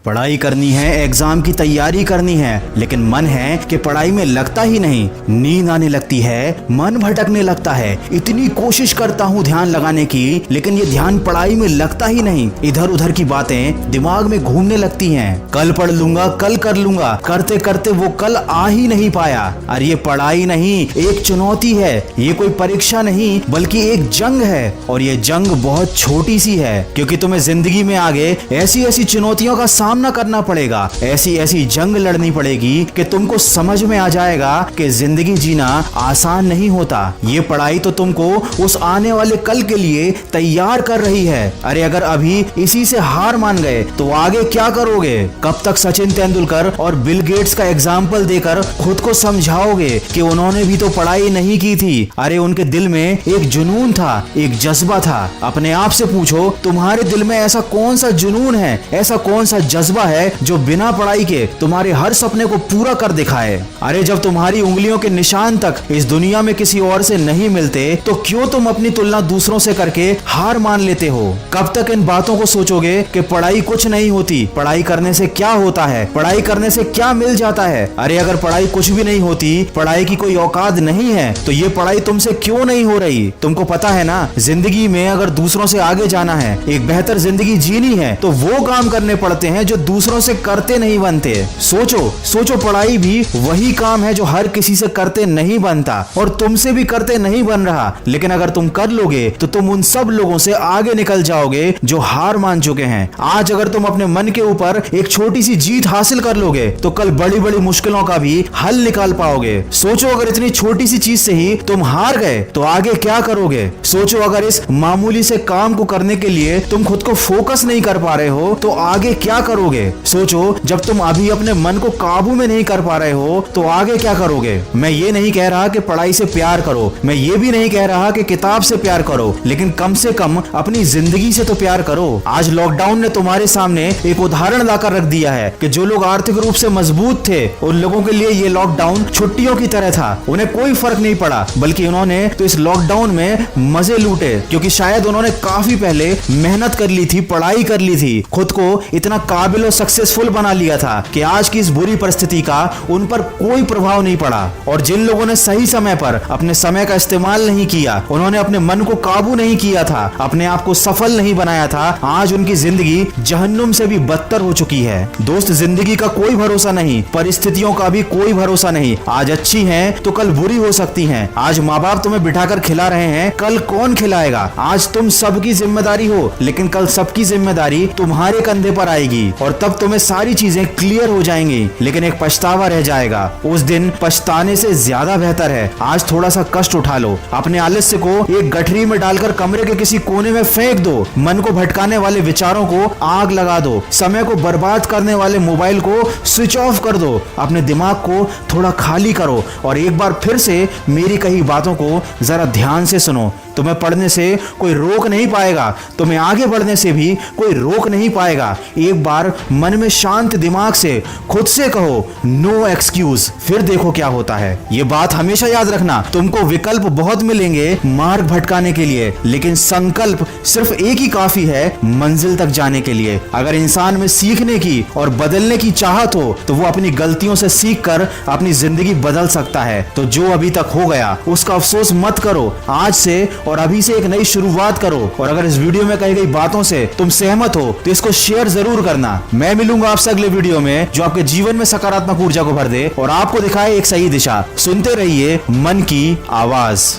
पढ़ाई करनी है, एग्जाम की तैयारी करनी है, लेकिन मन है कि पढ़ाई में लगता ही नहीं। नींद आने लगती है, मन भटकने लगता है। इतनी कोशिश करता हूँ ध्यान लगाने की, लेकिन ये ध्यान पढ़ाई में लगता ही नहीं। इधर उधर की बातें दिमाग में घूमने लगती हैं। कल पढ़ लूंगा, कल कर लूंगा, करते करते वो कल आ ही नहीं पाया। अरे ये पढ़ाई नहीं, एक चुनौती है। ये कोई परीक्षा नहीं, बल्कि एक जंग है। और ये जंग बहुत छोटी सी है, क्योंकि तुम्हें जिंदगी में आगे ऐसी ऐसी चुनौतियों का सामना करना पड़ेगा, ऐसी ऐसी जंग लड़नी पड़ेगी कि तुमको समझ में आ जाएगा कि जिंदगी जीना आसान नहीं होता। ये पढ़ाई तो तुमको उस आने वाले कल के लिए तैयार कर रही है। अरे अगर अभी इसी से हार मान गए तो आगे क्या करोगे? कब तक सचिन तेंदुलकर और बिल गेट्स का एग्जाम्पल देकर खुद को समझाओगे कि उन्होंने भी तो पढ़ाई नहीं की थी? अरे उनके दिल में एक जुनून था, एक जज्बा था। अपने आप से पूछो, तुम्हारे दिल में ऐसा कौन सा जुनून है, ऐसा कौन सा जज्बा है जो बिना पढ़ाई के तुम्हारे हर सपने को पूरा कर दिखाए? अरे जब तुम्हारी उंगलियों के निशान तक इस दुनिया में किसी और से नहीं मिलते, तो क्यों तुम अपनी तुलना दूसरों से करके हार मान लेते हो? कब तक इन बातों को सोचोगे कि पढ़ाई कुछ नहीं होती, पढ़ाई करने से क्या होता है, पढ़ाई करने से क्या मिल जाता है? अरे अगर पढ़ाई कुछ भी नहीं होती, पढ़ाई की कोई औकात नहीं है, तो ये पढ़ाई तुमसे क्यों नहीं हो रही? तुमको पता है ना, जिंदगी में अगर दूसरों से आगे जाना है, एक बेहतर जिंदगी जीनी है, तो वो काम करने पड़ते हैं जो दूसरों से करते नहीं बनते। सोचो सोचो, पढ़ाई भी वही काम है जो हर किसी से करते नहीं बनता और तुमसे भी करते नहीं बन रहा। लेकिन अगर तुम कर लोगे तो तुम उन सब लोगों से आगे निकल जाओगे जो हार मान चुके हैं। आज अगर तुम अपने मन के ऊपर एक छोटी सी जीत हासिल कर लोगे, तो कल बड़ी बड़ी मुश्किलों का भी हल निकाल पाओगे। सोचो, अगर इतनी छोटी सी चीज से ही तुम हार गए तो आगे क्या करोगे? सोचो, अगर इस मामूली से काम को करने के लिए तुम खुद को फोकस नहीं कर पा रहे हो तो आगे क्या करोगे? सोचो, जब तुम अभी अपने मन को काबू में नहीं कर पा रहे हो तो आगे क्या करोगे? मैं ये नहीं कह रहा कि पढ़ाई से प्यार करो, मैं ये भी नहीं कह रहा कि किताब से प्यार करो, लेकिन कम से कम अपनी जिंदगी से तो प्यार करो। आज लॉकडाउन ने तुम्हारे सामने एक उदाहरण लाकर रख दिया है कि जो लोग आर्थिक रूप से मजबूत थे, उन लोगों के लिए ये लॉकडाउन छुट्टियों की तरह था। उन्हें कोई फर्क नहीं पड़ा, बल्कि उन्होंने तो इस लॉकडाउन में मजे लूटे, क्योंकि शायद उन्होंने काफी पहले मेहनत कर ली थी, पढ़ाई कर ली थी, खुद को इतना काबिल और सक्सेसफुल बना लिया था कि आज की इस बुरी परिस्थिति का उन पर कोई प्रभाव नहीं पड़ा। और जिन लोगों ने सही समय पर अपने समय का इस्तेमाल नहीं किया, उन्होंने अपने मन को काबू नहीं किया था, अपने आप को सफल नहीं बनाया था, आज उनकी जिंदगी जहन्नुम से भी बदतर हो चुकी है। दोस्त, जिंदगी का कोई भरोसा नहीं, परिस्थितियों का भी कोई भरोसा नहीं। आज अच्छी हैं तो कल बुरी हो सकती हैं। आज माँ बाप तुम्हें बिठाकर खिला रहे हैं, कल कौन खिलाएगा? आज तुम सबकी जिम्मेदारी हो, लेकिन कल सबकी जिम्मेदारी तुम्हारे कंधे पर आएगी और तब तुम्हें सारी चीजें क्लियर हो जाएंगी, लेकिन एक पछतावा रह जाएगा। उस दिन पछताने से ज्यादा बेहतर है आज थोड़ा सा कष्ट उठा लो। अपने आलस्य को एक गठरी में डालकर कमरे के किसी कोने में फेंक दो। मन को भटकाने वाले विचारों को आग लगा दो। समय को बर्बाद करने वाले मोबाइल को स्विच ऑफ कर दो। अपने दिमाग को थोड़ा खाली करो और एक बार फिर से मेरी कही बातों को जरा ध्यान से सुनो। तुम्हें पढ़ने से कोई रोक नहीं पाएगा, तुम्हें आगे बढ़ने से भी कोई रोक नहीं पाएगा। एक बार मन में शांत दिमाग से खुद से कहो, नो एक्सक्यूज, फिर देखो क्या होता है। ये बात हमेशा याद रखना, तुमको विकल्प बहुत मिलेंगे मार्ग भटकाने के लिए, लेकिन संकल्प सिर्फ एक ही काफी है मंजिल तक जाने के लिए। अगर इंसान में सीखने की और बदलने की चाहत हो, तो वो अपनी गलतियों से सीख कर अपनी जिंदगी बदल सकता है। तो जो अभी तक हो गया उसका अफसोस मत करो, आज से और अभी से एक नई शुरुआत करो। और अगर इस वीडियो में कही गई बातों से तुम सहमत हो तो इसको शेयर जरूर करना। मैं मिलूंगा आपसे अगले वीडियो में, जो आपके जीवन में सकारात्मक ऊर्जा को भर दे और आपको दिखाए एक सही दिशा। सुनते रहिए मन की आवाज।